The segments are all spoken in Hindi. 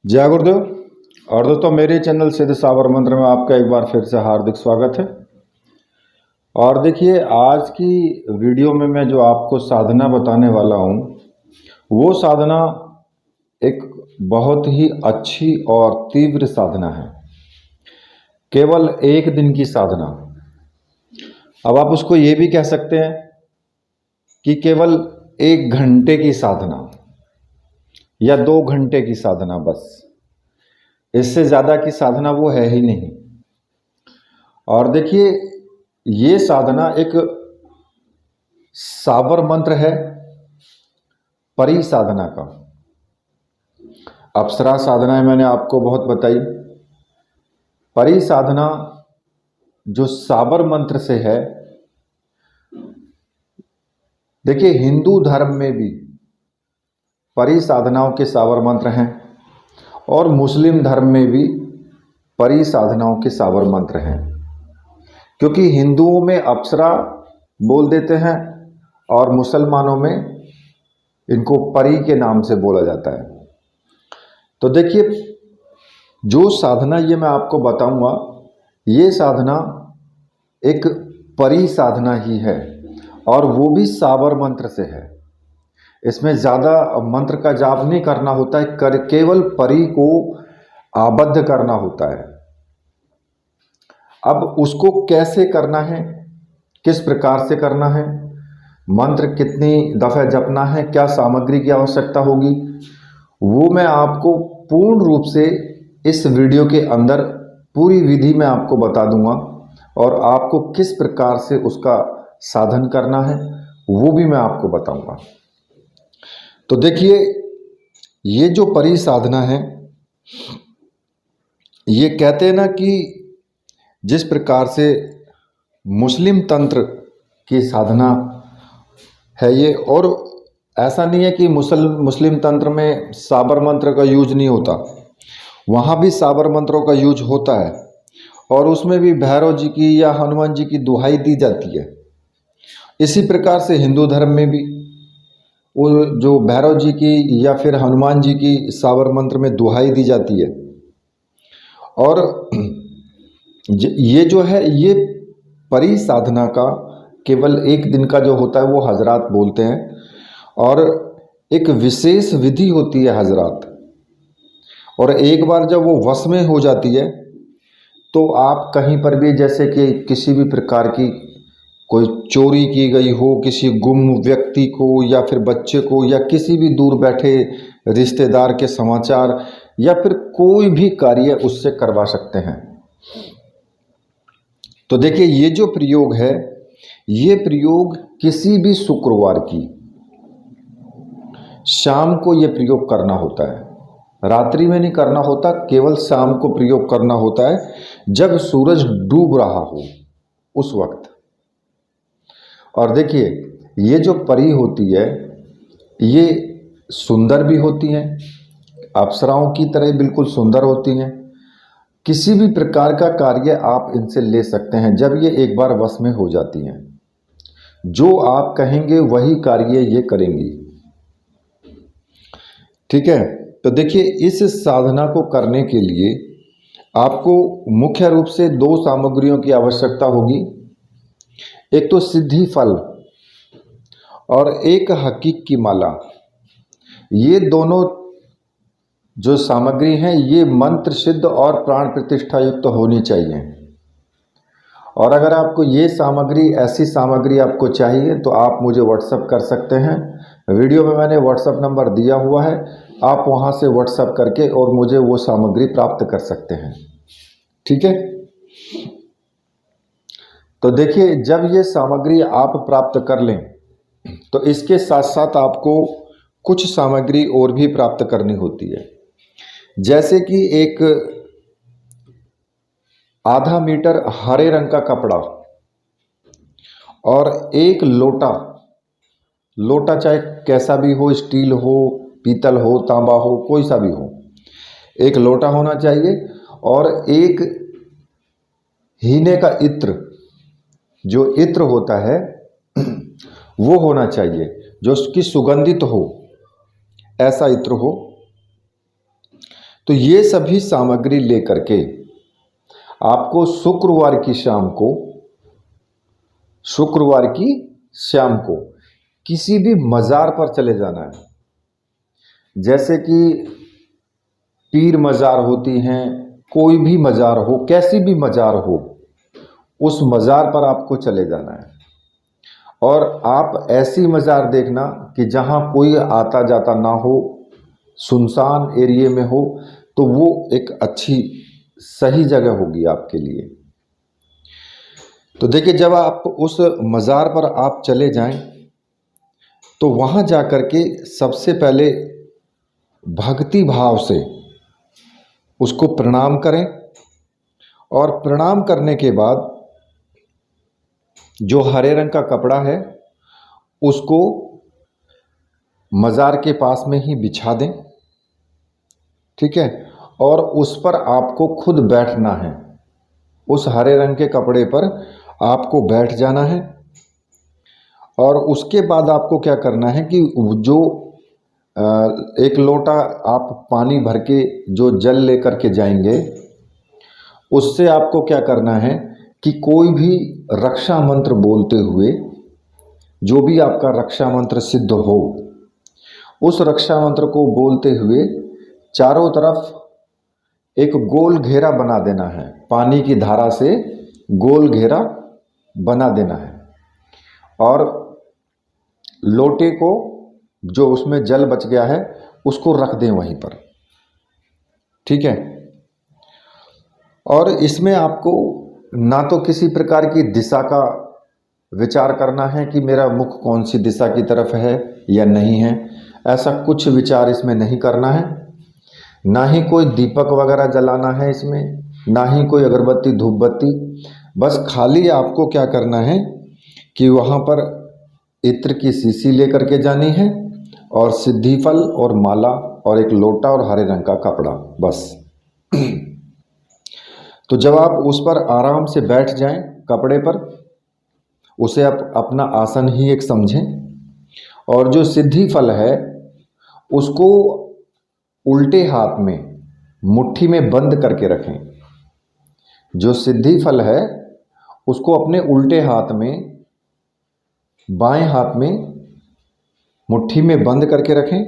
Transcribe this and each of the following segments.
जय गुरुदेव। और दोस्तों, मेरे चैनल सिद्ध सावर मंत्र में आपका एक बार फिर से हार्दिक स्वागत है। और देखिए, आज की वीडियो में मैं जो आपको साधना बताने वाला हूँ, वो साधना एक बहुत ही अच्छी और तीव्र साधना है। केवल एक दिन की साधना। अब आप उसको ये भी कह सकते हैं कि केवल 1 घंटे की साधना या 2 घंटे की साधना, बस इससे ज़्यादा की साधना वो है ही नहीं। और देखिए, ये साधना एक सावर मंत्र है, परी साधना का। अप्सरा साधनाएं मैंने आपको बहुत बताई। परी साधना जो सावर मंत्र से है, देखिए हिंदू धर्म में भी परी साधनाओं के सावर मंत्र हैं और मुस्लिम धर्म में भी परी साधनाओं के सावर मंत्र हैं। क्योंकि हिंदुओं में अप्सरा बोल देते हैं और मुसलमानों में इनको परी के नाम से बोला जाता है। तो देखिए, जो साधना ये मैं आपको बताऊंगा, ये साधना एक परी साधना ही है और वो भी सावर मंत्र से है। इसमें ज़्यादा मंत्र का जाप नहीं करना होता है, केवल परी को आबद्ध करना होता है। अब उसको कैसे करना है, किस प्रकार से करना है, मंत्र कितनी दफ़ा जपना है, क्या सामग्री की आवश्यकता होगी, वो मैं आपको पूर्ण रूप से इस वीडियो के अंदर पूरी विधि में आपको बता दूंगा। और आपको किस प्रकार से उसका साधन करना है वो भी मैं आपको बताऊंगा। तो देखिए, ये जो परी साधना है, ये कहते हैं ना कि जिस प्रकार से मुस्लिम तंत्र की साधना है ये, और ऐसा नहीं है कि मुस्लिम तंत्र में साबर मंत्र का यूज नहीं होता, वहाँ भी साबर मंत्रों का यूज होता है और उसमें भी भैरव जी की या हनुमान जी की दुहाई दी जाती है। इसी प्रकार से हिंदू धर्म में भी वो जो भैरव जी की या फिर हनुमान जी की सावर मंत्र में दुहाई दी जाती है। और ये जो है, ये परी साधना का केवल एक दिन का जो होता है वो हजरात बोलते हैं और एक विशेष विधि होती है हजरात। और एक बार जब वो वश में हो जाती है तो आप कहीं पर भी, जैसे कि किसी भी प्रकार की कोई चोरी की गई हो, किसी गुम व्यक्ति को या फिर बच्चे को या किसी भी दूर बैठे रिश्तेदार के समाचार या फिर कोई भी कार्य उससे करवा सकते हैं। तो देखिए, ये जो प्रयोग है, ये प्रयोग किसी भी शुक्रवार की शाम को ये प्रयोग करना होता है। रात्रि में नहीं करना होता, केवल शाम को प्रयोग करना होता है जब सूरज डूब रहा हो उस वक्त। और देखिए, ये जो परी होती है, ये सुंदर भी होती हैं, अप्सराओं की तरह बिल्कुल सुंदर होती हैं। किसी भी प्रकार का कार्य आप इनसे ले सकते हैं जब ये एक बार वश में हो जाती हैं। जो आप कहेंगे वही कार्य ये करेंगी। ठीक है। तो देखिए, इस साधना को करने के लिए आपको मुख्य रूप से 2 सामग्रियों की आवश्यकता होगी। एक तो सिद्धि फल और एक हकीक की माला। ये दोनों जो सामग्री हैं, ये मंत्र सिद्ध और प्राण प्रतिष्ठा युक्त होनी चाहिए। और अगर आपको ये सामग्री, ऐसी सामग्री आपको चाहिए तो आप मुझे व्हाट्सअप कर सकते हैं। वीडियो में मैंने व्हाट्सअप नंबर दिया हुआ है, आप वहाँ से व्हाट्सअप करके और मुझे वो सामग्री प्राप्त कर सकते हैं। ठीक है। तो देखिए, जब ये सामग्री आप प्राप्त कर लें तो इसके साथ साथ आपको कुछ सामग्री और भी प्राप्त करनी होती है। जैसे कि एक आधा मीटर हरे रंग का कपड़ा और एक लोटा, चाहे कैसा भी हो, स्टील हो, पीतल हो, तांबा हो, कोई सा भी हो, एक लोटा होना चाहिए। और एक हीने का इत्र, जो इत्र होता है वो होना चाहिए, जो उसकी सुगंधित हो, ऐसा इत्र हो। तो ये सभी सामग्री लेकर के आपको शुक्रवार की शाम को किसी भी मज़ार पर चले जाना है। जैसे कि पीर मज़ार होती हैं, कोई भी मज़ार हो, कैसी भी मज़ार हो, उस मज़ार पर आपको चले जाना है। और आप ऐसी मज़ार देखना कि जहाँ कोई आता जाता ना हो, सुनसान एरिए में हो, तो वो एक अच्छी सही जगह होगी आपके लिए। तो देखिए, जब आप उस मज़ार पर आप चले जाएं तो वहाँ जा कर के सबसे पहले भक्ति भाव से उसको प्रणाम करें, और प्रणाम करने के बाद जो हरे रंग का कपड़ा है उसको मज़ार के पास में ही बिछा दें, ठीक है। और उस पर आपको खुद बैठना है, उस हरे रंग के कपड़े पर आपको बैठ जाना है। और उसके बाद आपको क्या करना है कि जो एक लोटा आप पानी भर के जो जल लेकर के जाएंगे, उससे आपको क्या करना है कि कोई भी रक्षा मंत्र बोलते हुए, जो भी आपका रक्षा मंत्र सिद्ध हो, उस रक्षा मंत्र को बोलते हुए चारों तरफ एक गोल घेरा बना देना है। पानी की धारा से गोल घेरा बना देना है, और लोटे को, जो उसमें जल बच गया है, उसको रख दें वहीं पर, ठीक है। और इसमें आपको ना तो किसी प्रकार की दिशा का विचार करना है कि मेरा मुख कौन सी दिशा की तरफ है या नहीं है, ऐसा कुछ विचार इसमें नहीं करना है। ना ही कोई दीपक वगैरह जलाना है इसमें, ना ही कोई अगरबत्ती धूप बत्ती। बस खाली आपको क्या करना है कि वहाँ पर इत्र की शीशी लेकर के जानी है, और सिद्धि फल और माला और एक लोटा और हरे रंग का कपड़ा, बस। तो जब आप उस पर आराम से बैठ जाएं कपड़े पर, उसे आप अपना आसन ही एक समझें, और जो सिद्धि फल है उसको उल्टे हाथ में मुट्ठी में बंद करके रखें। जो सिद्धि फल है उसको अपने उल्टे हाथ में, बाएं हाथ में मुट्ठी में बंद करके रखें,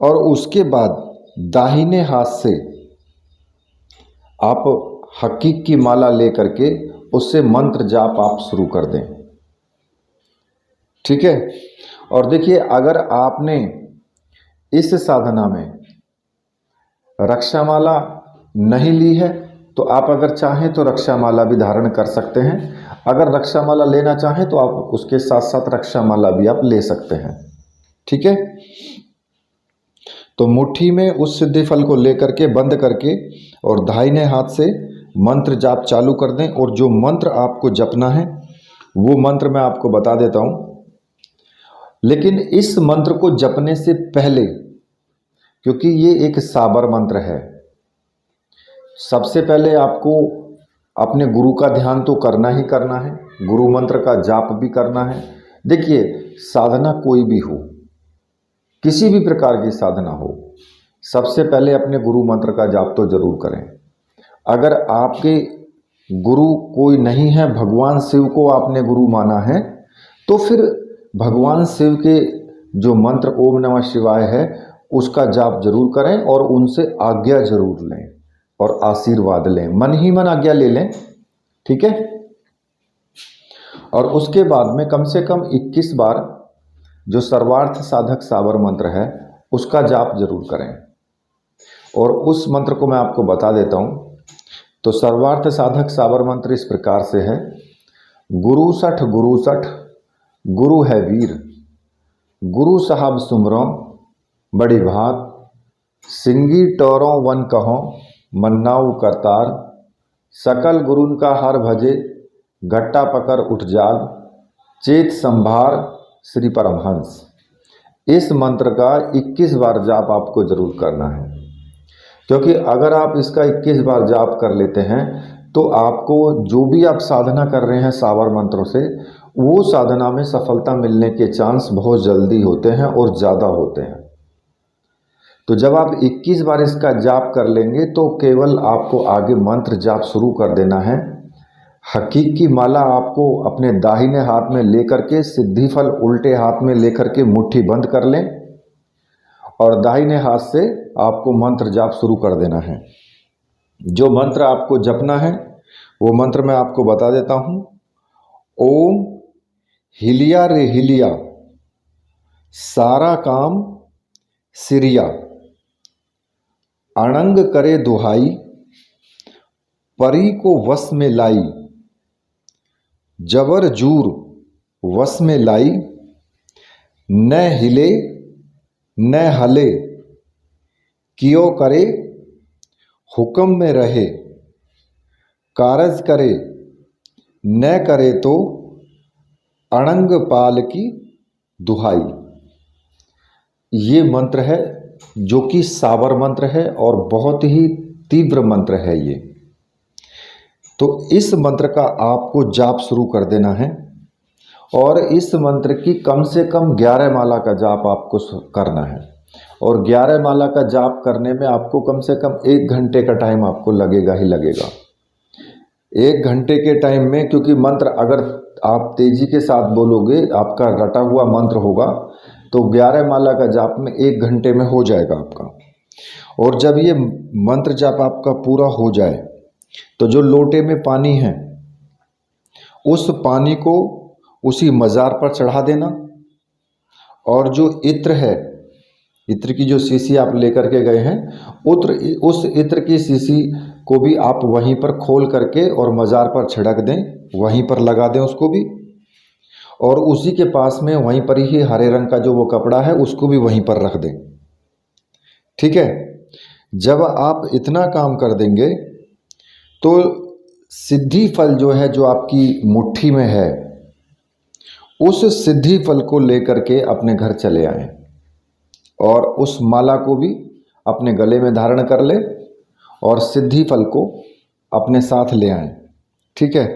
और उसके बाद दाहिने हाथ से आप हकीक की माला लेकर के उससे मंत्र जाप आप शुरू कर दें, ठीक है। और देखिए, अगर आपने इस साधना में रक्षामाला नहीं ली है तो आप अगर चाहें तो रक्षामाला भी धारण कर सकते हैं। अगर रक्षामाला लेना चाहें तो आप उसके साथ साथ रक्षामाला भी आप ले सकते हैं, ठीक है। तो मुट्ठी में उस सिद्धि फल को लेकर के बंद करके और दाहिने हाथ से मंत्र जाप चालू कर दें। और जो मंत्र आपको जपना है वो मंत्र मैं आपको बता देता हूँ, लेकिन इस मंत्र को जपने से पहले, क्योंकि ये एक साबर मंत्र है, सबसे पहले आपको अपने गुरु का ध्यान तो करना ही करना है, गुरु मंत्र का जाप भी करना है। देखिए, साधना कोई भी हो, किसी भी प्रकार की साधना हो, सबसे पहले अपने गुरु मंत्र का जाप तो जरूर करें। अगर आपके गुरु कोई नहीं है, भगवान शिव को आपने गुरु माना है, तो फिर भगवान शिव के जो मंत्र ओम नमः शिवाय है उसका जाप जरूर करें, और उनसे आज्ञा जरूर लें और आशीर्वाद लें, मन ही मन आज्ञा ले लें, ठीक है। और उसके बाद में कम से कम 21 बार जो सर्वार्थ साधक साबर मंत्र है उसका जाप जरूर करें। और उस मंत्र को मैं आपको बता देता हूँ। तो सर्वार्थ साधक साबर मंत्र इस प्रकार से है: गुरु सठ गुरु है वीर, गुरु साहब सुमरों बड़ी भात, सिंगी टोरों वन कहों मन्नाऊ करतार, सकल गुरुन का हर भजे घट्टा पकड़ उठ जाग, चेत संभार श्री परमहंस। इस मंत्र का 21 बार जाप आपको जरूर करना है, क्योंकि अगर आप इसका 21 बार जाप कर लेते हैं तो आपको जो भी आप साधना कर रहे हैं साबर मंत्रों से, वो साधना में सफलता मिलने के चांस बहुत जल्दी होते हैं और ज़्यादा होते हैं। तो जब आप 21 बार इसका जाप कर लेंगे तो केवल आपको आगे मंत्र जाप शुरू कर देना है। हकीकी माला आपको अपने दाहिने हाथ में लेकर के सिद्धि फल उल्टे हाथ में लेकर के मुट्ठी बंद कर लें और दाहिने हाथ से आपको मंत्र जाप शुरू कर देना है। जो मंत्र आपको जपना है वो मंत्र मैं आपको बता देता हूँ। ओम हिलिया रे हिलिया, सारा काम सिरिया, अणंग करे दुहाई, परी को वश में लाई, जबर जूर वश में लाई, न हिले न हले, कियो करे हुक्म में रहे, कारज करे न करे तो अणंग पाल की दुहाई। ये मंत्र है जो कि सावर मंत्र है और बहुत ही तीव्र मंत्र है ये। तो इस मंत्र का आपको जाप शुरू कर देना है और इस मंत्र की कम से कम 11 माला का जाप आपको करना है। और 11 माला का जाप करने में आपको कम से कम 1 घंटे का टाइम आपको लगेगा ही लगेगा। 1 घंटे के टाइम में, क्योंकि मंत्र अगर आप तेजी के साथ बोलोगे, आपका रटा हुआ मंत्र होगा, तो 11 माला का जाप में 1 घंटे में हो जाएगा आपका। और जब ये मंत्र जाप आपका पूरा हो जाए तो जो लोटे में पानी है उस पानी को उसी मज़ार पर चढ़ा देना और जो इत्र है, इत्र की जो शीशी आप लेकर के गए हैं, उस इत्र की शीशी को भी आप वहीं पर खोल करके और मज़ार पर छिड़क दें, वहीं पर लगा दें उसको भी। और उसी के पास में वहीं पर ही हरे रंग का जो वो कपड़ा है उसको भी वहीं पर रख दें। ठीक है। जब आप इतना काम कर देंगे तो सिद्धि फल जो है, जो आपकी मुट्ठी में है, उस सिद्धि फल को लेकर के अपने घर चले आएं और उस माला को भी अपने गले में धारण कर ले और सिद्धि फल को अपने साथ ले आएं। ठीक है।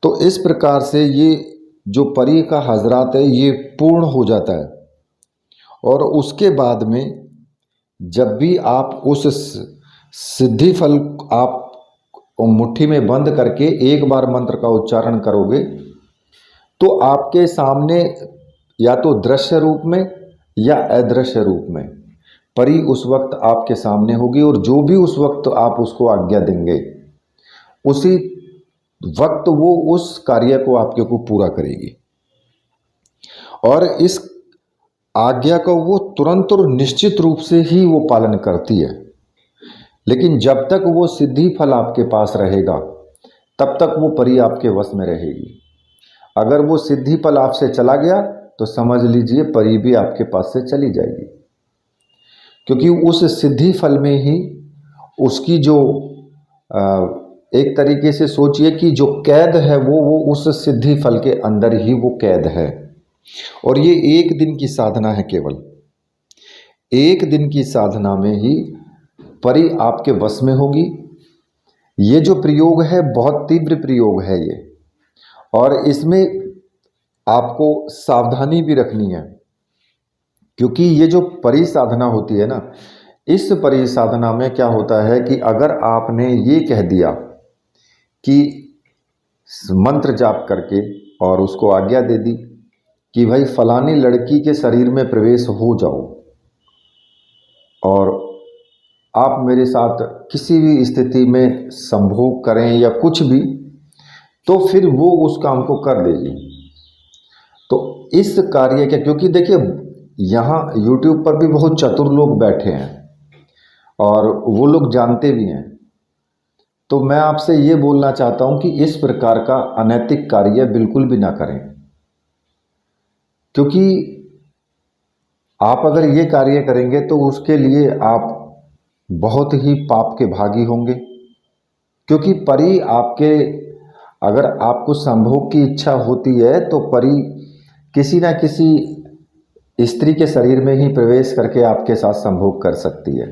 तो इस प्रकार से ये जो परी का हजरात है ये पूर्ण हो जाता है। और उसके बाद में जब भी आप उस सिद्धि फल आप मुट्ठी में बंद करके एक बार मंत्र का उच्चारण करोगे तो आपके सामने या तो दृश्य रूप में या अदृश्य रूप में परी उस वक्त आपके सामने होगी और जो भी उस वक्त आप उसको आज्ञा देंगे उसी वक्त वो उस कार्य को आपके को पूरा करेगी। और इस आज्ञा को वो तुरंत और निश्चित रूप से ही वो पालन करती है। लेकिन जब तक वो सिद्धि फल आपके पास रहेगा तब तक वो परी आपके वश में रहेगी। अगर वो सिद्धि फल आपसे चला गया तो समझ लीजिए परी भी आपके पास से चली जाएगी, क्योंकि उस सिद्धि फल में ही उसकी जो एक तरीके से सोचिए कि जो कैद है वो उस सिद्धि फल के अंदर ही वो कैद है। और ये 1 दिन की साधना है, केवल 1 दिन की साधना में ही परी आपके वश में होगी। ये जो प्रयोग है बहुत तीव्र प्रयोग है ये, और इसमें आपको सावधानी भी रखनी है, क्योंकि ये जो परी साधना होती है ना, इस परी साधना में क्या होता है कि अगर आपने ये कह दिया कि मंत्र जाप करके और उसको आज्ञा दे दी कि भाई फलानी लड़की के शरीर में प्रवेश हो जाओ और आप मेरे साथ किसी भी स्थिति में संभोग करें या कुछ भी, तो फिर वो उस काम को कर देगी। तो इस कार्य के, क्योंकि देखिए यहाँ YouTube पर भी बहुत चतुर लोग बैठे हैं और वो लोग जानते भी हैं, तो मैं आपसे ये बोलना चाहता हूँ कि इस प्रकार का अनैतिक कार्य बिल्कुल भी ना करें, क्योंकि आप अगर ये कार्य करेंगे तो उसके लिए आप बहुत ही पाप के भागी होंगे। क्योंकि परी आपके, अगर आपको संभोग की इच्छा होती है तो परी किसी ना किसी स्त्री के शरीर में ही प्रवेश करके आपके साथ संभोग कर सकती है,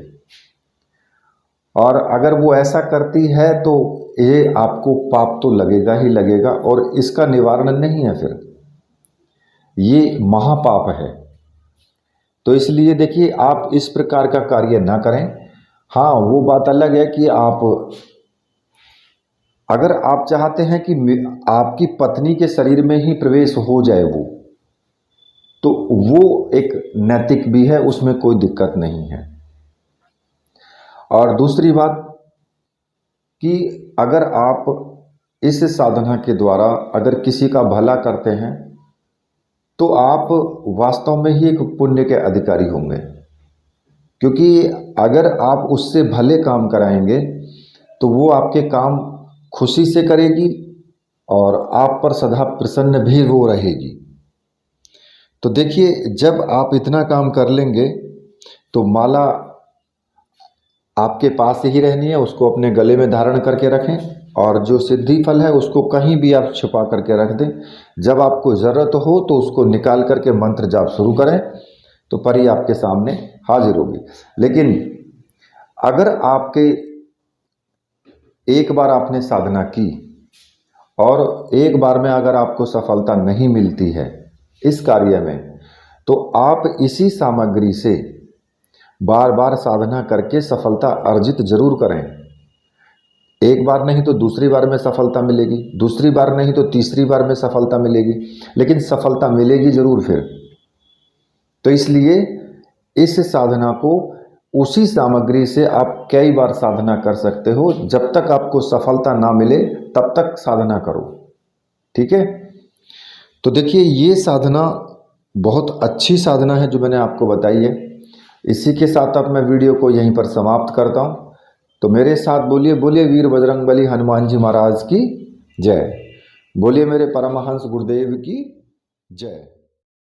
और अगर वो ऐसा करती है तो ये आपको पाप तो लगेगा ही लगेगा, और इसका निवारण नहीं है, फिर ये महापाप है। तो इसलिए देखिए आप इस प्रकार का कार्य ना करें। हाँ, वो बात अलग है कि अगर आप चाहते हैं कि आपकी पत्नी के शरीर में ही प्रवेश हो जाए वो, तो वो एक नैतिक भी है, उसमें कोई दिक्कत नहीं है। और दूसरी बात कि अगर आप इस साधना के द्वारा अगर किसी का भला करते हैं तो आप वास्तव में ही एक पुण्य के अधिकारी होंगे, क्योंकि अगर आप उससे भले काम कराएंगे तो वो आपके काम खुशी से करेगी और आप पर सदा प्रसन्न भी वो रहेगी। तो देखिए जब आप इतना काम कर लेंगे तो माला आपके पास ही रहनी है, उसको अपने गले में धारण करके रखें और जो सिद्धि फल है उसको कहीं भी आप छुपा करके रख दें। जब आपको ज़रूरत हो तो उसको निकाल करके मंत्र जाप शुरू करें तो परी आपके सामने हाजिर होगी। लेकिन अगर आपके एक बार आपने साधना की और एक बार में अगर आपको सफलता नहीं मिलती है इस कार्य में, तो आप इसी सामग्री से बार बार साधना करके सफलता अर्जित जरूर करें। एक बार नहीं तो दूसरी बार में सफलता मिलेगी, दूसरी बार नहीं तो तीसरी बार में सफलता मिलेगी, लेकिन सफलता मिलेगी जरूर फिर। तो इसलिए इस साधना को उसी सामग्री से आप कई बार साधना कर सकते हो। जब तक आपको सफलता ना मिले तब तक साधना करो, ठीक है। तो देखिए ये साधना बहुत अच्छी साधना है जो मैंने आपको बताई है। इसी के साथ अब मैं वीडियो को यहीं पर समाप्त करता हूँ। तो मेरे साथ बोलिए, बोलिए वीर बजरंगबली हनुमान जी महाराज की जय, बोलिए मेरे परमहंस गुरुदेव की जय।